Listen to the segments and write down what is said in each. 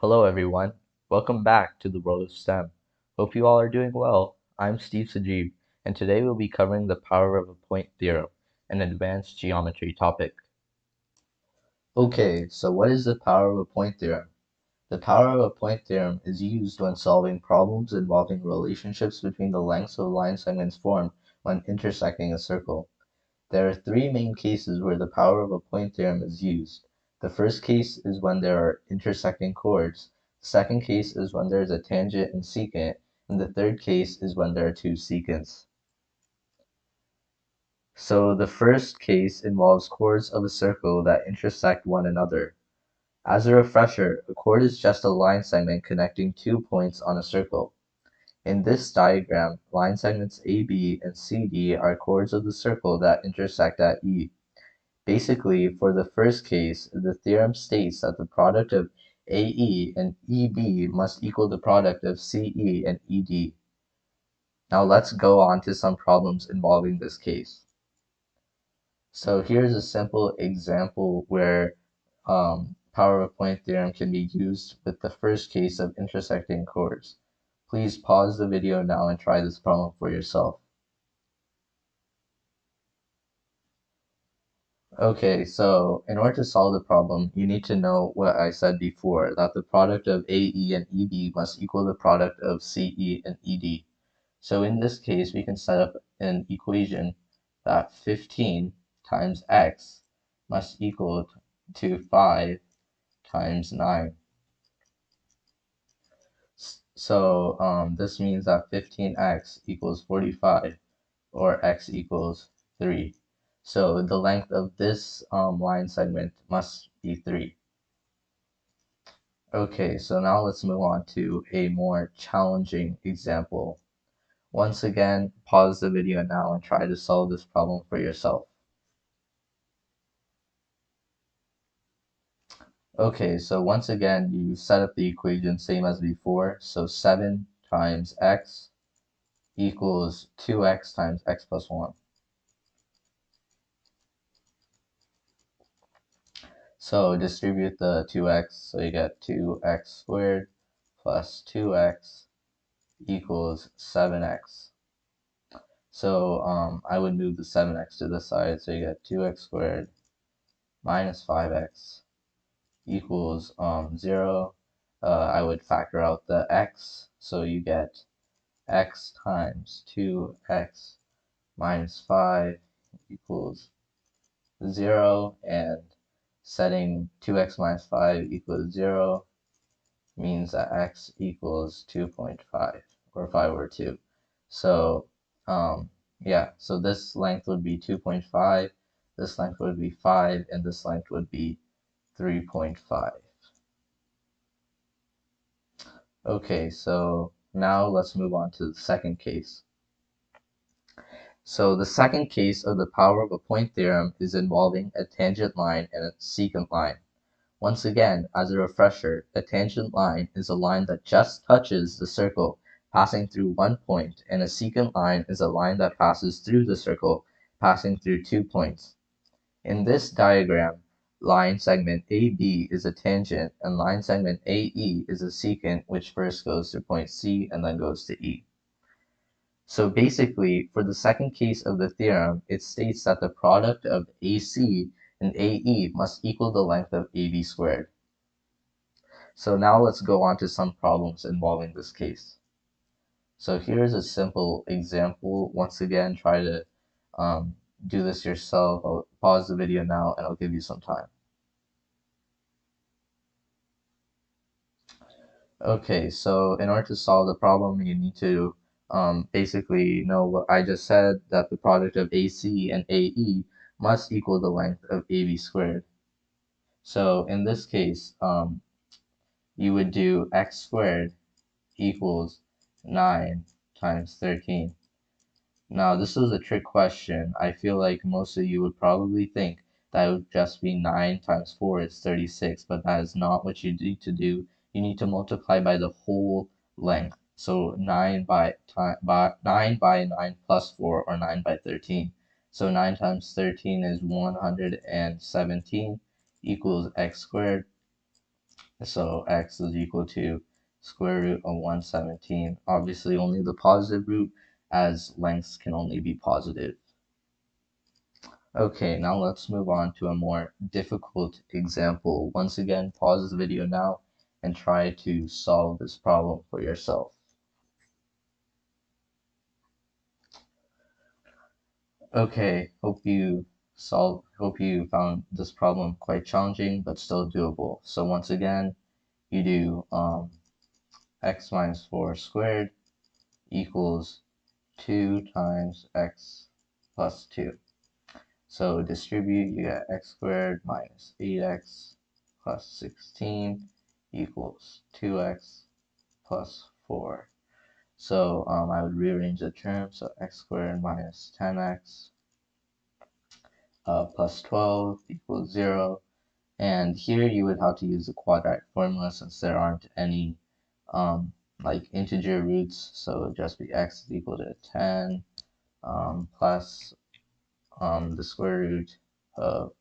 Hello everyone, welcome back to the world of STEM. Hope you all are doing well. I'm Steve Sajeev, and today we'll be covering the power of a point theorem, an advanced geometry topic. Okay, so what is the power of a point theorem? The power of a point theorem is used when solving problems involving relationships between the lengths of line segments formed when intersecting a circle. There are three main cases where the power of a point theorem is used. The first case is when there are intersecting chords. The second case is when there is a tangent and secant. And the third case is when there are two secants. So the first case involves chords of a circle that intersect one another. As a refresher, a chord is just a line segment connecting 2 points on a circle. In this diagram, line segments AB and CD are chords of the circle that intersect at E. Basically, for the first case, the theorem states that the product of AE and EB must equal the product of CE and ED. Now let's go on to some problems involving this case. So here's a simple example where power of point theorem can be used with the first case of intersecting chords. Please pause the video now and try this problem for yourself. Okay, so in order to solve the problem, you need to know what I said before, that the product of AE and EB must equal the product of CE and ED. So in this case, we can set up an equation that 15 times x must equal to 5 times 9. So this means that 15x equals 45, or x equals 3. So the length of this line segment must be 3. Okay, so now let's move on to a more challenging example. Once again, pause the video now and try to solve this problem for yourself. Okay, so once again, you set up the equation same as before. So 7 times x equals 2x times x plus 1. So distribute the 2x, so you get 2x squared plus 2x equals 7x. So I would move the 7x to the side, so you get 2x squared minus 5x equals 0. I would factor out the x, so you get x times 2x minus 5 equals 0, and setting 2x minus 5 equals 0 means that x equals 2.5, or 5 over 2. So yeah, so this length would be 2.5, this length would be 5, and this length would be 3.5. Okay, so now let's move on to the second case. So the second case of the power of a point theorem is involving a tangent line and a secant line. Once again, as a refresher, a tangent line is a line that just touches the circle, passing through one point, and a secant line is a line that passes through the circle, passing through 2 points. In this diagram, line segment AB is a tangent, and line segment AE is a secant, which first goes to point C and then goes to E. So basically, for the second case of the theorem, it states that the product of AC and AE must equal the length of AB squared. So now let's go on to some problems involving this case. So here's a simple example. Once again, try to do this yourself. I'll pause the video now and I'll give you some time. Okay, so in order to solve the problem, you need to basically know what I just said, that the product of AC and AE must equal the length of AB squared. So in this case, you would do x squared equals 9 times 13. Now, this is a trick question. I feel like most of you would probably think that it would just be 9 times 4 is 36, but that is not what you need to do. You need to multiply by the whole length. So 9 by 9 plus 4, or 9 by 13. So 9 times 13 is 117 equals x squared. So x is equal to square root of 117. Obviously only the positive root, as lengths can only be positive. Okay, now let's move on to a more difficult example. Once again, pause the video now and try to solve this problem for yourself. Okay, hope you found this problem quite challenging but still doable. So once again, you do x minus 4 squared equals 2 times x plus 2. So distribute, you get x squared minus 8x plus 16 equals 2x plus 4. So I would rearrange the terms, so x squared minus 10x plus 12 equals 0. And here you would have to use the quadratic formula since there aren't any like integer roots, so it would just be x is equal to 10 plus the square root of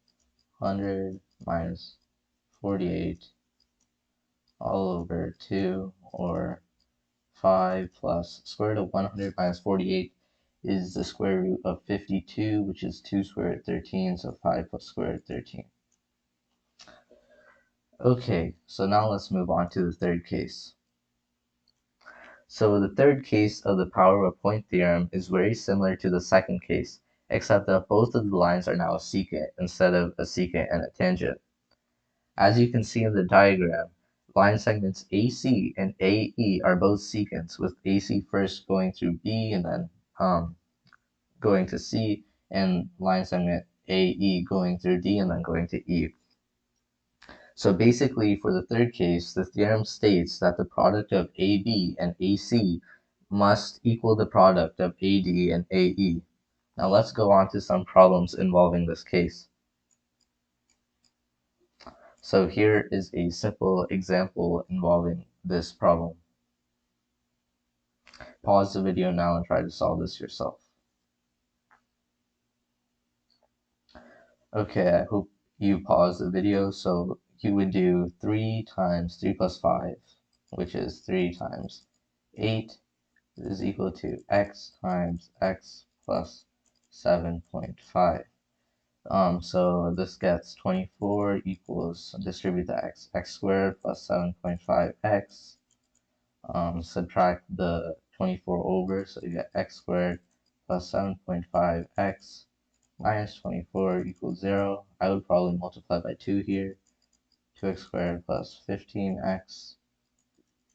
100 minus 48 all over 2, or 5 plus square root of 100 minus 48 is the square root of 52, which is 2 squared root 13, so 5 plus square root 13. Okay, so now let's move on to the third case. So the third case of the power of a point theorem is very similar to the second case, except that both of the lines are now a secant instead of a secant and a tangent. As you can see in the diagram, line segments AC and AE are both secants, with AC first going through B and then going to C, and line segment AE going through D and then going to E. So basically, for the third case, the theorem states that the product of AB and AC must equal the product of AD and AE. Now let's go on to some problems involving this case. So here is a simple example involving this problem. Pause the video now and try to solve this yourself. Okay, I hope you pause the video. So you would do 3 times 3 plus 5, which is 3 times 8, is equal to x times x plus 7.5. So this gets 24 equals, distribute the x squared plus 7.5x. Subtract the 24 over, so you get x squared plus 7.5x minus 24 equals 0. I would probably multiply by 2 here. 2x squared plus 15x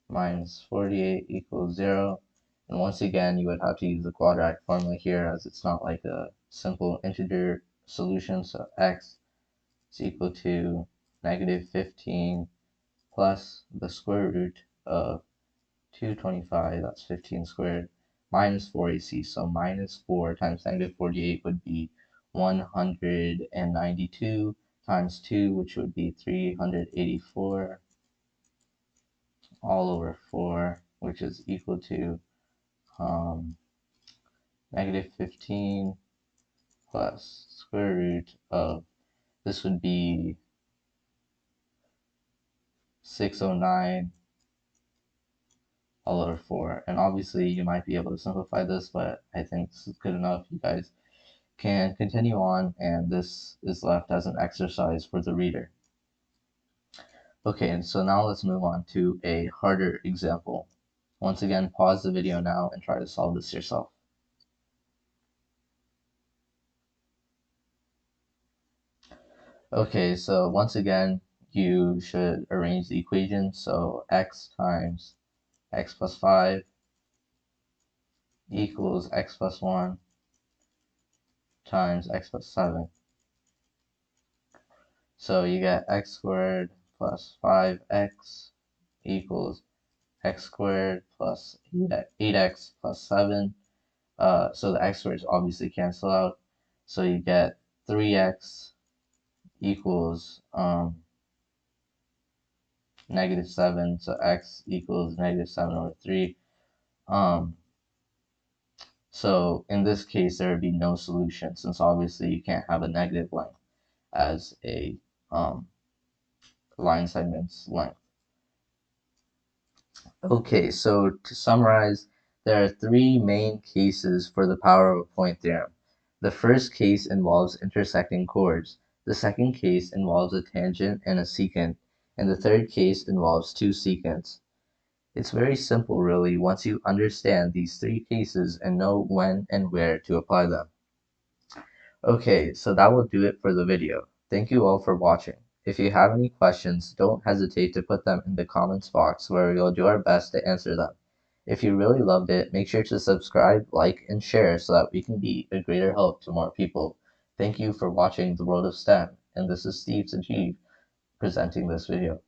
minus 48 equals 0. And once again, you would have to use the quadratic formula here, as it's not like a simple integer solution. So x is equal to negative 15 plus the square root of 225, that's 15 squared, minus 4ac. So minus 4 times negative 48 would be 192 times 2, which would be 384, all over 4, which is equal to negative 15 plus square root of, this would be 609 all over 4. And obviously you might be able to simplify this, but I think this is good enough. You guys can continue on, and this is left as an exercise for the reader. Okay, and so now let's move on to a harder example. Once again, pause the video now and try to solve this yourself. Okay, so once again, you should arrange the equation. So x times x plus 5 equals x plus 1 times x plus 7. So you get x squared plus 5x equals x squared plus 8x plus 7. So the x squareds obviously cancel out. So you get 3x equals negative 7. So x equals negative 7 over 3. So in this case, there would be no solution, since obviously you can't have a negative length as a line segment's length. Okay, so to summarize, there are three main cases for the power of a point theorem. The first case involves intersecting chords, the second case involves a tangent and a secant, and the third case involves two secants. It's very simple really once you understand these three cases and know when and where to apply them. Okay, so that will do it for the video. Thank you all for watching. If you have any questions, don't hesitate to put them in the comments box where we'll do our best to answer them. If you really loved it, make sure to subscribe, like, and share so that we can be a greater help to more people. Thank you for watching The World of STEM, and this is Steve Sajeev presenting this video.